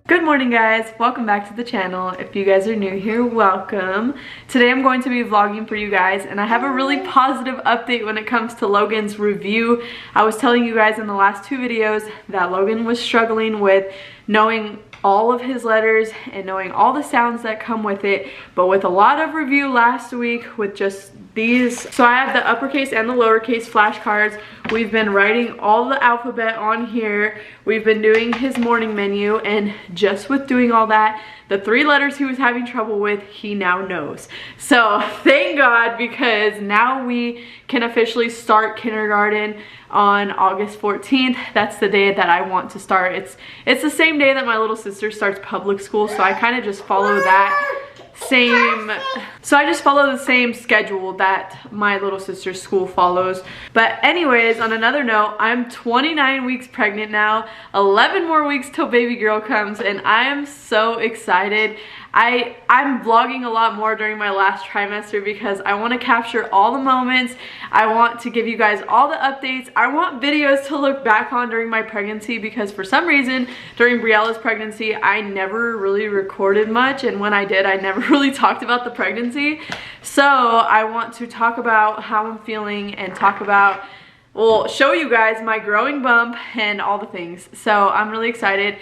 Good morning guys, welcome back to the channel. If you guys are new here, welcome. Today I'm going to be vlogging for you guys and I have a really positive update when it comes to Logan's review. I was telling you guys in the last two videos that Logan was struggling with knowing all of his letters and knowing all the sounds that come with it, but with a lot of review last week with just these. So I have the uppercase and the lowercase flashcards. We've been writing all the alphabet on here. We've been doing his morning menu, and just with doing all that, the 3 letters he was having trouble with, he now knows. So thank God, because now we can officially start kindergarten on August 14th. That's the day that I want to start. It's the same day that my little sister starts public school, so I kind of just follow that the same schedule that my little sister's school follows. But anyways, on another note, I'm 29 weeks pregnant now, 11 more weeks till baby girl comes, and I am so excited. I'm vlogging a lot more during my last trimester because I want to capture all the moments. I want to give you guys all the updates. I want videos to look back on during my pregnancy, because for some reason during Briella's pregnancy I never really recorded much, and when I did, I never really talked about the pregnancy. So I want to talk about how I'm feeling and talk about, well, show you guys my growing bump and all the things. So I'm really excited.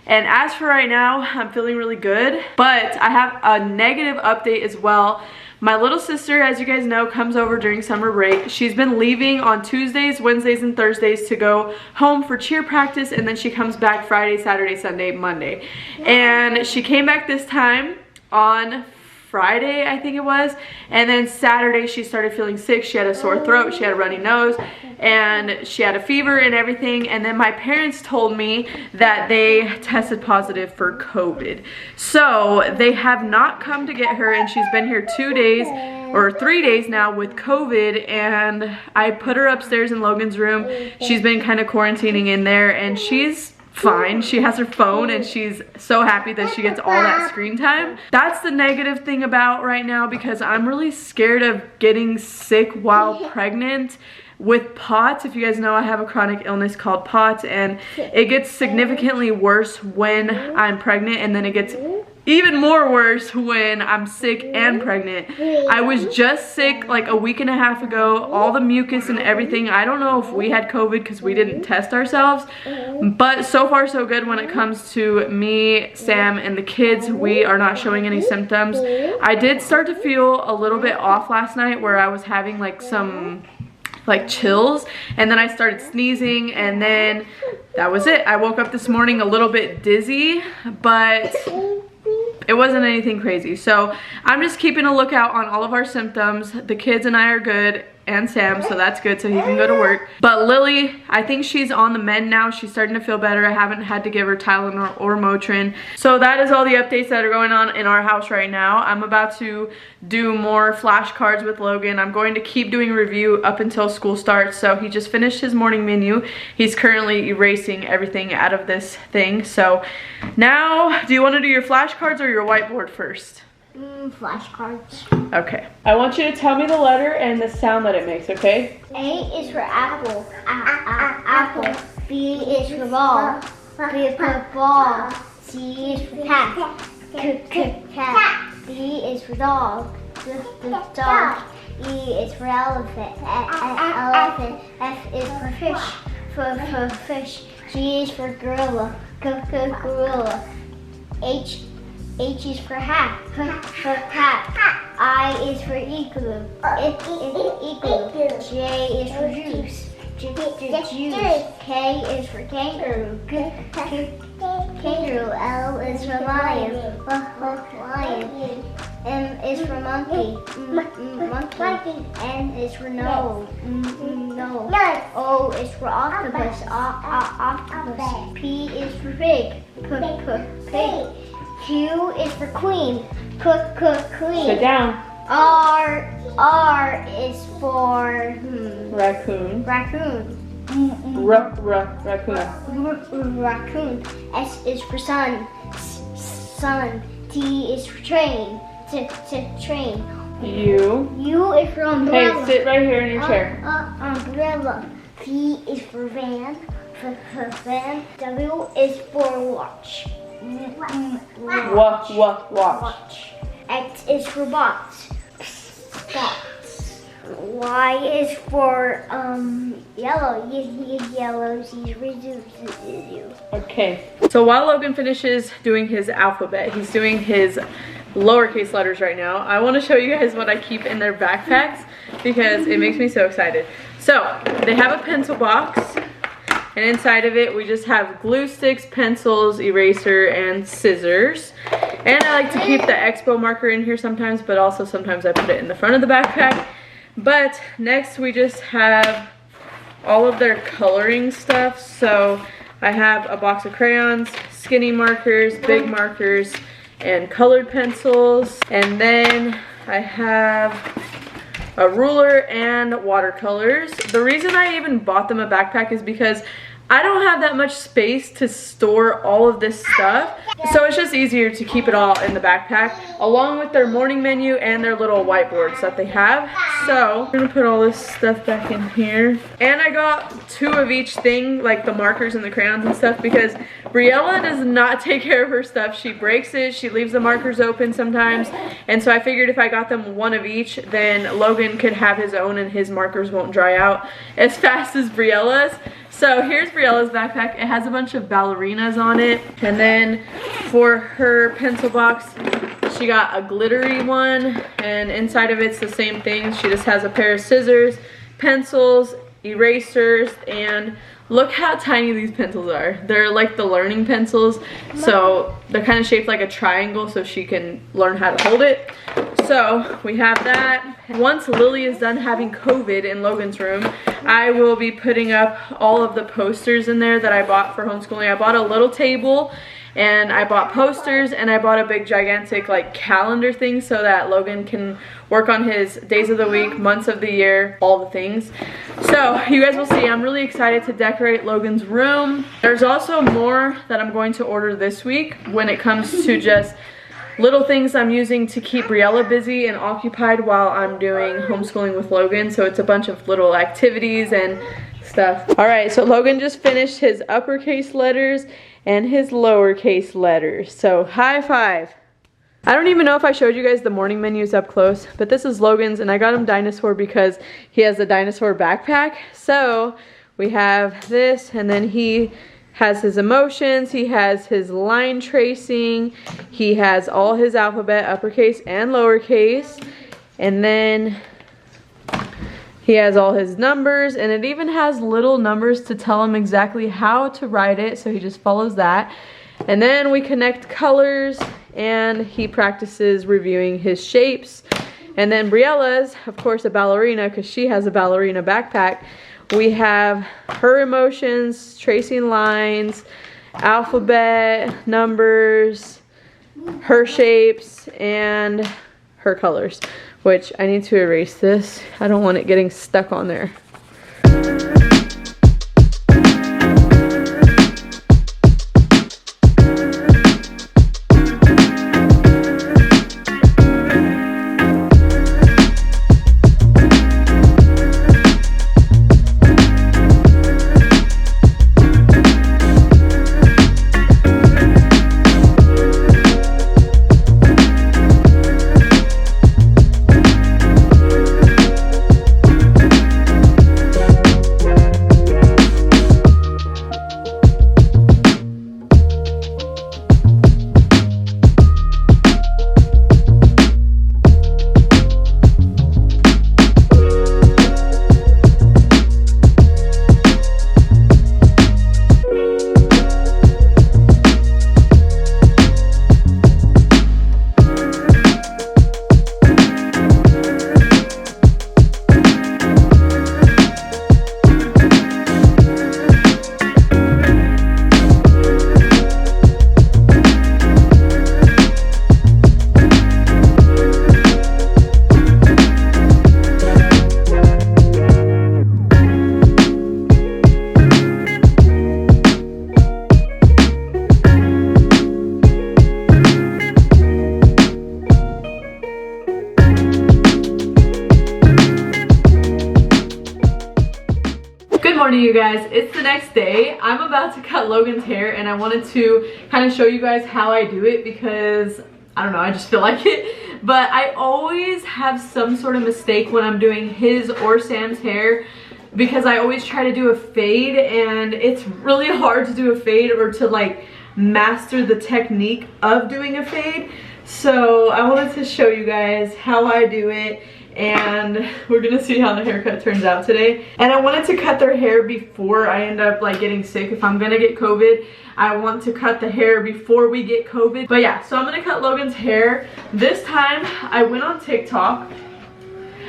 And as for right now, I'm feeling really good, but I have a negative update as well. My little sister, as you guys know, comes over during summer break. She's been leaving on Tuesdays, Wednesdays, and Thursdays to go home for cheer practice, and then she comes back Friday, Saturday, Sunday, Monday. And she came back this time on Friday, I think it was, and then Saturday she started feeling sick. She had a sore throat, she had a runny nose, and she had a fever and everything. And then my parents told me that they tested positive for COVID, so they have not come to get her, and she's been here 2 days or 3 days now with COVID. And I put her upstairs in Logan's room. She's been kind of quarantining in there, and she's fine. She has her phone and she's so happy that she gets all that screen time. That's the negative thing about right now, because I'm really scared of getting sick while pregnant with POTS. If you guys know, I have a chronic illness called POTS, and it gets significantly worse when I'm pregnant, and then it gets even more worse when I'm sick and pregnant. I was just sick like a week and a half ago, all the mucus and everything. I don't know if we had COVID because we didn't test ourselves, but so far so good when it comes to me, Sam, and the kids. We are not showing any symptoms. I did start to feel a little bit off last night, where I was having like some chills, and then I started sneezing, and then that was it. I woke up this morning a little bit dizzy, but it wasn't anything crazy. So I'm just keeping a lookout on all of our symptoms. The kids and I are good, and Sam, so that's good, so he can go to work. But Lily, I think she's on the mend now. She's starting to feel better. I haven't had to give her Tylenol or Motrin. So that is all the updates that are going on in our house right now. I'm about to do more flashcards with Logan. I'm going to keep doing review up until school starts. So he just finished his morning menu. He's currently erasing everything out of this thing. So now, do you want to do your flashcards or your whiteboard first? Flashcards. Okay. I want you to tell me the letter and the sound that it makes, okay? A is for apple. Apple. B is for ball. B is for ball. C is for cat. Cat. D is for dog. Dog. E is for elephant. Elephant. F is for fish. For fish. G is for gorilla. Gorilla. H is for hat. For hat. I is for igloo. Igloo. J is for juice. Juice. K is for kangaroo. Kangaroo. L is for lion. Lion. M is for monkey. Monkey. N is for no. No. O is for octopus. Octopus. P is for pig. Pig. Q is for queen. Queen. Sit down. R is for Raccoon. raccoon. Raccoon. Raccoon. S is for sun. Sun. T is for train. Train. U is for umbrella. Hey, sit right here in your chair. Umbrella. V is for van. Van. W is for watch. Watch. X is for box. Y is for yellow. Yellow. Z. Okay. So while Logan finishes doing his alphabet, he's doing his lowercase letters right now. I want to show you guys what I keep in their backpacks because it makes me so excited. So they have a pencil box, and inside of it we just have glue sticks, pencils, eraser, and scissors. And I like to keep the Expo marker in here sometimes, but also sometimes I put it in the front of the backpack. But next we just have all of their coloring stuff. So I have a box of crayons, skinny markers, big markers, and colored pencils. And then I have a ruler and watercolors. The reason I even bought them a backpack is because I don't have that much space to store all of this stuff. So it's just easier to keep it all in the backpack, along with their morning menu and their little whiteboards that they have. So I'm gonna put all this stuff back in here. And I got 2 of each thing, like the markers and the crayons and stuff, because Briella does not take care of her stuff. She breaks it, she leaves the markers open sometimes. And so I figured if I got them 1 of each, then Logan could have his own and his markers won't dry out as fast as Briella's. So here's Briella's backpack. It has a bunch of ballerinas on it. And then for her pencil box, she got a glittery one. And inside of it's the same thing. She just has a pair of scissors, pencils, erasers, and look how tiny these pencils are. They're like the learning pencils. So they're kind of shaped like a triangle so she can learn how to hold it. So we have that. Once Lily is done having COVID in Logan's room, I will be putting up all of the posters in there that I bought for homeschooling. I bought a little table, and I bought posters, and I bought a big gigantic like calendar thing so that Logan can work on his days of the week, months of the year, all the things. So you guys will see, I'm really excited to decorate Logan's room. There's also more that I'm going to order this week when it comes to just little things I'm using to keep Briella busy and occupied while I'm doing homeschooling with Logan. So it's a bunch of little activities and stuff. All right, so Logan just finished his uppercase letters and his lowercase letters. So high five. I don't even know if I showed you guys the morning menus up close, but this is Logan's, and I got him dinosaur because he has a dinosaur backpack. So we have this, and then he has his emotions, he has his line tracing, he has all his alphabet, uppercase and lowercase, and then he has all his numbers, and it even has little numbers to tell him exactly how to write it, so he just follows that. And then we connect colors, and he practices reviewing his shapes. And then Briella's, of course, a ballerina, because she has a ballerina backpack. We have her emotions, tracing lines, alphabet, numbers, her shapes, and her colors, which I need to erase this. I don't want it getting stuck on there. morning, you guys. It's the next day. I'm about to cut Logan's hair and I wanted to kind of show you guys how I do it because I don't know, I just feel like it. But I always have some sort of mistake when I'm doing his or Sam's hair because I always try to do a fade and it's really hard to do a fade or to like master the technique of doing a fade. So I wanted to show you guys how I do it, and we're gonna see how the haircut turns out today. And I wanted to cut their hair before I end up like getting sick. If I'm gonna get COVID, I want to cut the hair before we get COVID. But yeah, so I'm gonna cut Logan's hair. This time I went on TikTok.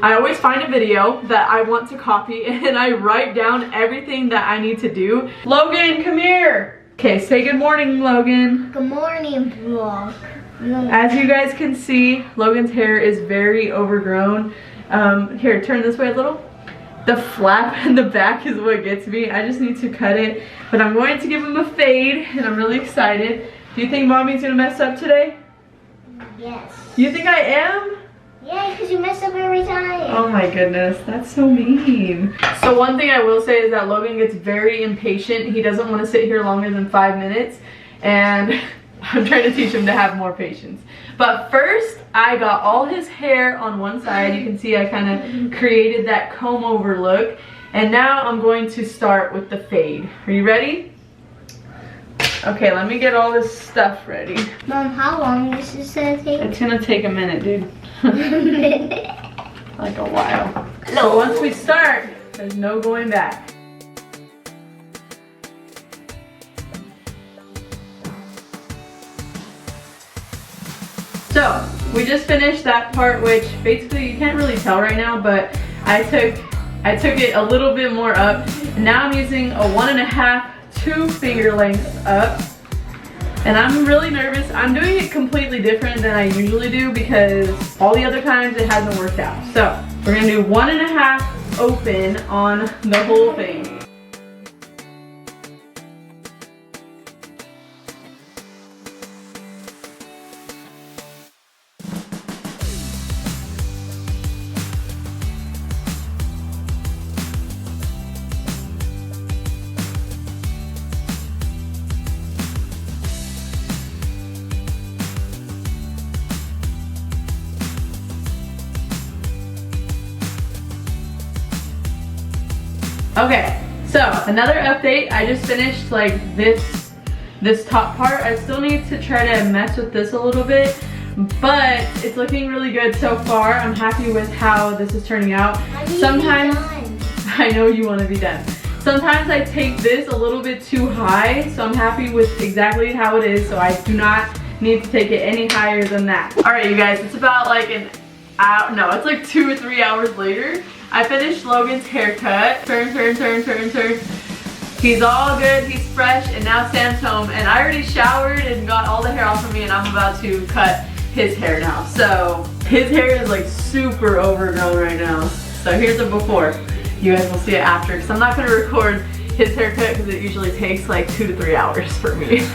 I always find a video that I want to copy and I write down everything that I need to do. Logan, come here. Okay, say good morning, Logan. Good morning, vlog. As you guys can see, Logan's hair is very overgrown. Here, turn this way a little. The flap in the back is what gets me. I just need to cut it, but I'm going to give him a fade and I'm really excited. Do you think mommy's gonna mess up today? Yes. You think I am? Yeah, because you mess up every time. Oh my goodness, that's so mean. So one thing I will say is that Logan gets very impatient. He doesn't want to sit here longer than 5 minutes, and I'm trying to teach him to have more patience. But first, I got all his hair on one side. You can see I kind of created that comb over look. And now I'm going to start with the fade. Are you ready? Okay, let me get all this stuff ready. Mom, how long is this gonna take? It's gonna take a minute, dude. Like a while. So once we start, there's no going back. So we just finished that part, which basically you can't really tell right now, but I took it a little bit more up. And now I'm using a 1.5, 2 finger lengths up. And I'm really nervous. I'm doing it completely different than I usually do because all the other times it hasn't worked out. So we're gonna do 1.5 open on the whole thing. Okay, so another update. I just finished like this top part. I still need to try to mess with this a little bit, but it's looking really good so far. I'm happy with how this is turning out. Sometimes I know you want to be done. Sometimes I take this a little bit too high, so I'm happy with exactly how it is, so I do not need to take it any higher than that. All right, you guys, it's about like an hour, no, it's like 2 or 3 hours later. I finished Logan's haircut. Turn, turn, turn, turn, turn. He's all good, he's fresh, and now Sam's home. And I already showered and got all the hair off of me, and I'm about to cut his hair now. So his hair is like super overgrown right now. So here's the before. You guys will see it after, because I'm not gonna record his haircut because it usually takes like 2 to 3 hours for me.